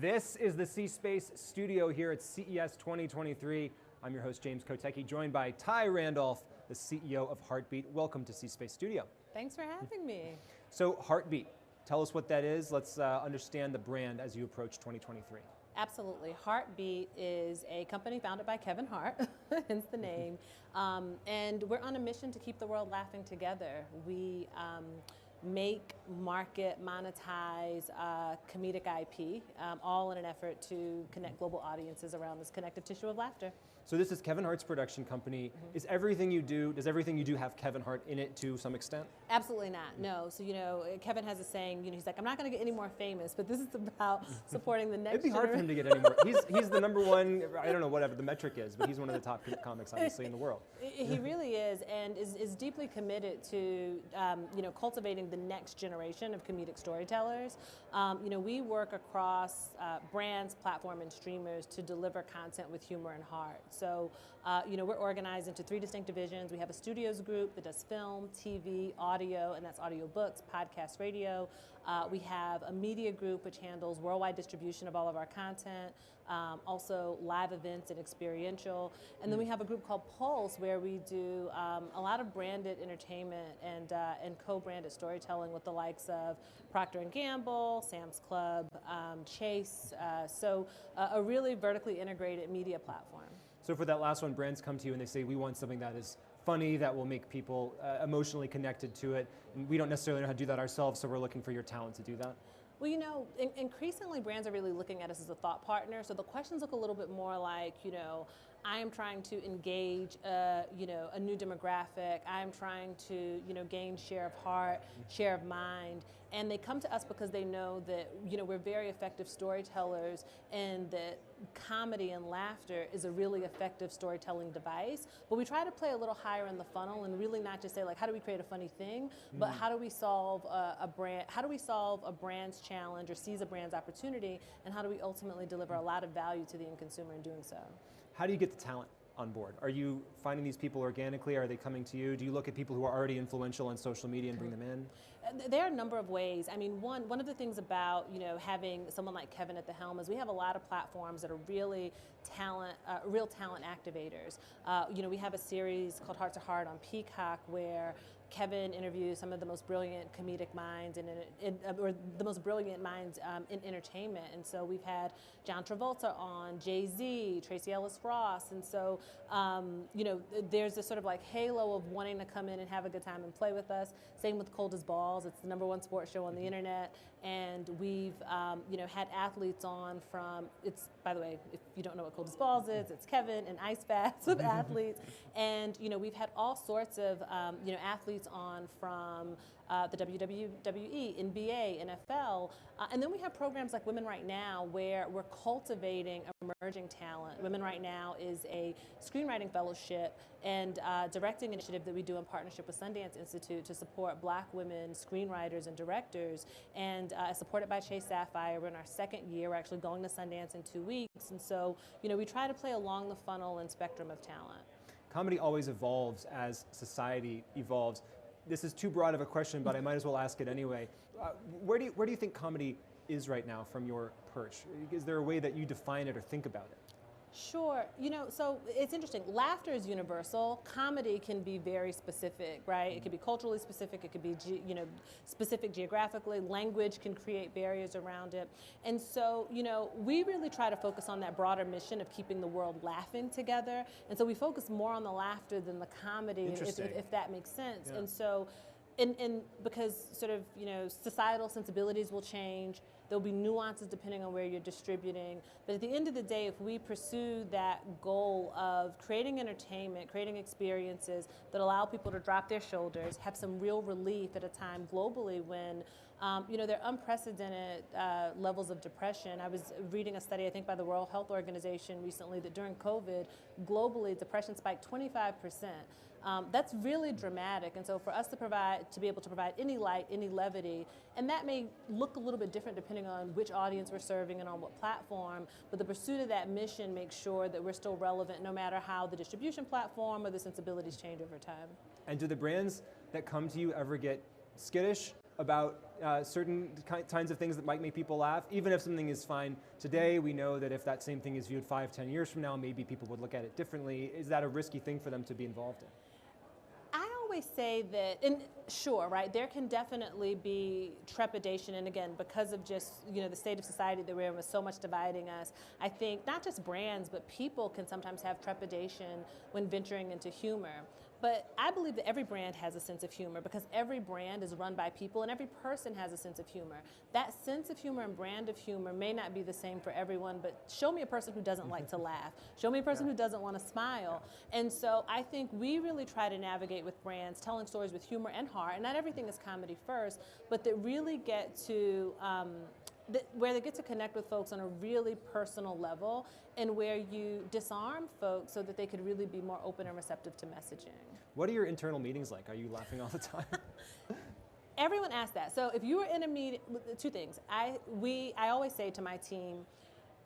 This is the C Space Studio here at CES 2023. I'm your host, James Kotecki, joined by Ty Randolph, the CEO of HARTBEAT. Welcome to C Space Studio. Thanks for having me. So HARTBEAT, tell us what that is. Let's understand the brand as you approach 2023. Absolutely. HARTBEAT is a company founded by Kevin Hart, hence the name, and we're on a mission to keep the world laughing together. We make, market, monetize comedic IP, all in an effort to connect global audiences around this connective tissue of laughter. So this is Kevin Hart's production company. Is everything you do, does everything you do have Kevin Hart in it to some extent? Absolutely not, no. So, Kevin has a saying, he's like, I'm not going to get any more famous, but this is about supporting the next It'd be hard for him to get any more. He's the number one, I don't know, whatever the metric is, but he's one of the top comics, obviously, in the world. He really is, and is deeply committed to, cultivating the next generation of comedic storytellers. We work across brands, platform, and streamers to deliver content with humor and heart. So, we're organized into 3 distinct divisions. We have a studios group that does film, TV, audio, and that's audiobooks, podcast, radio. We have a media group which handles worldwide distribution of all of our content, also live events and experiential. And then we have a group called Pulse where we do a lot of branded entertainment and co-branded storytelling with the likes of Procter & Gamble, Sam's Club, Chase. So a really vertically integrated media platform. So for that last one, brands come to you and they say, we want something that is funny, that will make people emotionally connected to it. And we don't necessarily know how to do that ourselves, so we're looking for your talent to do that. Well, increasingly brands are really looking at us as a thought partner. So the questions look a little bit more like, I am trying to engage, a new demographic. I'm trying to, gain share of heart, share of mind. And they come to us because they know that, we're very effective storytellers and that comedy and laughter is a really effective storytelling device. But we try to play a little higher in the funnel and really not just say, like, how do we create a funny thing, but how do we solve how do we solve a brand's challenge or seize a brand's opportunity, and how do we ultimately deliver a lot of value to the end consumer in doing so? How do you get the talent on board? Are you finding these people organically? Are they coming to you? Do you look at people who are already influential on social media and bring them in? There are a number of ways. I mean, one of the things about having someone like Kevin at the helm is we have a lot of platforms that are really real talent activators. We have a series called Heart to Heart on Peacock where Kevin interviews some of the most brilliant comedic minds or the most brilliant minds in entertainment. And so we've had John Travolta on, Jay-Z, Tracy Ellis Ross. And so, there's this sort of like halo of wanting to come in and have a good time and play with us. Same with Cold as Balls. It's the #1 sports show on the internet. And we've, had athletes on from, by the way, if you don't know what Cold as Balls is, it's Kevin and ice baths with athletes. And, we've had all sorts of, athletes on from the WWE, NBA, NFL, and then we have programs like Women Right Now where we're cultivating emerging talent. Women Right Now is a screenwriting fellowship and directing initiative that we do in partnership with Sundance Institute to support Black women screenwriters and directors, and supported by Chase Sapphire. We're in our 2nd year. We're actually going to Sundance in 2 weeks, and so we try to play along the funnel and spectrum of talent. Comedy always evolves as society evolves. This is too broad of a question, but I might as well ask it anyway. Where do you think comedy is right now from your perch? Is there a way that you define it or think about it? Sure. So it's interesting. Laughter is universal. Comedy can be very specific, right? It could be culturally specific. It could be, specific geographically. Language can create barriers around it. And so, we really try to focus on that broader mission of keeping the world laughing together. And so we focus more on the laughter than the comedy, if that makes sense. Yeah. And so, and because sort of, societal sensibilities will change. There'll be nuances depending on where you're distributing. But at the end of the day, if we pursue that goal of creating entertainment, creating experiences that allow people to drop their shoulders, have some real relief at a time globally when there are unprecedented levels of depression. I was reading a study, I think, by the World Health Organization recently that during COVID, globally, depression spiked 25%. That's really dramatic, and so for us to be able to provide any light, any levity, and that may look a little bit different depending on which audience we're serving and on what platform, but the pursuit of that mission makes sure that we're still relevant no matter how the distribution platform or the sensibilities change over time. And do the brands that come to you ever get skittish about certain kinds of things that might make people laugh? Even if something is fine today, we know that if that same thing is viewed 5, 10 years from now, maybe people would look at it differently. Is that a risky thing for them to be involved in? I always say that, and sure, right, there can definitely be trepidation, and again, because of just, the state of society that we're in with so much dividing us, I think not just brands, but people can sometimes have trepidation when venturing into humor. But I believe that every brand has a sense of humor because every brand is run by people and every person has a sense of humor. That sense of humor and brand of humor may not be the same for everyone, but show me a person who doesn't like to laugh. Show me a person who doesn't want to smile. And so I think we really try to navigate with brands, telling stories with humor and heart, and not everything is comedy first, but that really get to where they get to connect with folks on a really personal level and where you disarm folks so that they could really be more open and receptive to messaging. What are your internal meetings like? Are you laughing all the time? Everyone asks that. So if you were in a meeting, two things. I always say to my team,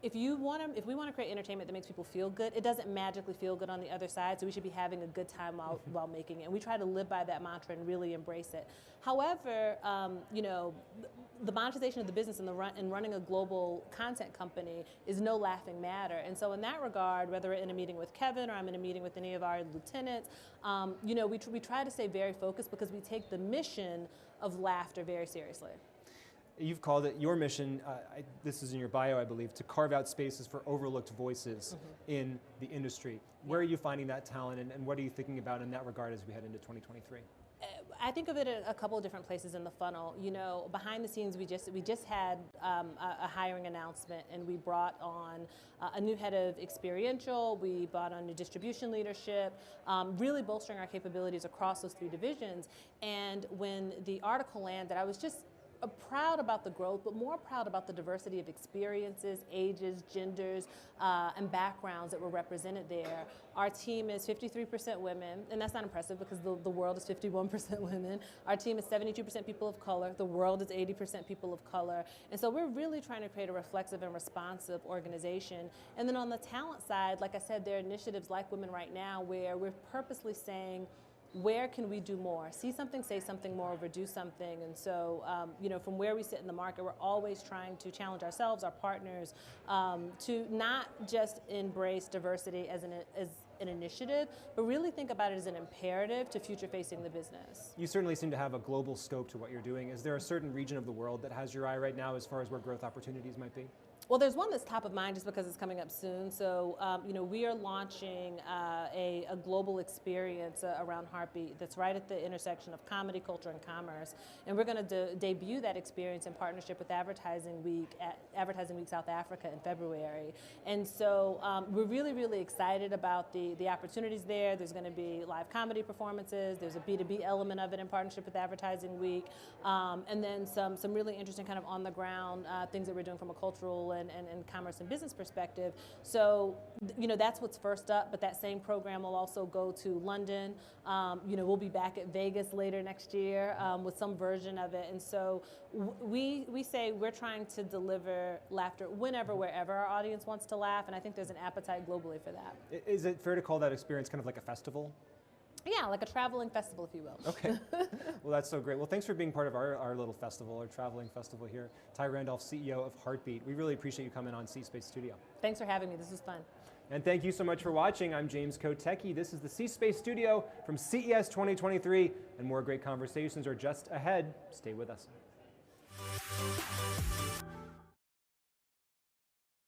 if we want to create entertainment that makes people feel good, it doesn't magically feel good on the other side, so we should be having a good time while making it. And we try to live by that mantra and really embrace it. However, the monetization of the business and running a global content company is no laughing matter. And so in that regard, whether we're in a meeting with Kevin or I'm in a meeting with any of our lieutenants, we try to stay very focused because we take the mission of laughter very seriously. You've called it your mission, this is in your bio, I believe, to carve out spaces for overlooked voices in the industry. Where are you finding that talent and what are you thinking about in that regard as we head into 2023? I think of it at a couple of different places in the funnel. Behind the scenes, we just had a hiring announcement, and we brought on a new head of experiential. We brought on new distribution leadership, really bolstering our capabilities across those 3 divisions. And when the article landed, I was just proud about the growth, but more proud about the diversity of experiences, ages, genders, and backgrounds that were represented there. Our team is 53% women, and that's not impressive because the world is 51% women. Our team is 72% people of color. The world is 80% people of color. And so we're really trying to create a reflexive and responsive organization. And then on the talent side, like I said, there are initiatives like Women Right Now where we're purposely saying, where can we do more? See something, say something more, or do something. And so, from where we sit in the market, we're always trying to challenge ourselves, our partners, to not just embrace diversity as an initiative, but really think about it as an imperative to future-facing the business. You certainly seem to have a global scope to what you're doing. Is there a certain region of the world that has your eye right now as far as where growth opportunities might be? Well, there's one that's top of mind just because it's coming up soon. So, we are launching a global experience around HARTBEAT that's right at the intersection of comedy, culture, and commerce. And we're going to debut that experience in partnership with Advertising Week at Advertising Week South Africa in February. And so we're really, really excited about the opportunities there. There's going to be live comedy performances. There's a B2B element of it in partnership with Advertising Week. And then some really interesting kind of on-the-ground things that we're doing from a cultural and commerce and business perspective. So, that's what's first up, but that same program will also go to London. We'll be back at Vegas later next year with some version of it. And so we say we're trying to deliver laughter whenever, wherever our audience wants to laugh, and I think there's an appetite globally for that. Is it fair to call that experience kind of like a festival? Yeah, like a traveling festival, if you will. Okay. Well, that's so great. Well, thanks for being part of our little festival, our traveling festival here. Ty Randolph, CEO of HARTBEAT. We really appreciate you coming on C Space Studio. Thanks for having me. This was fun. And thank you so much for watching. I'm James Kotecki. This is the C Space Studio from CES 2023, and more great conversations are just ahead. Stay with us.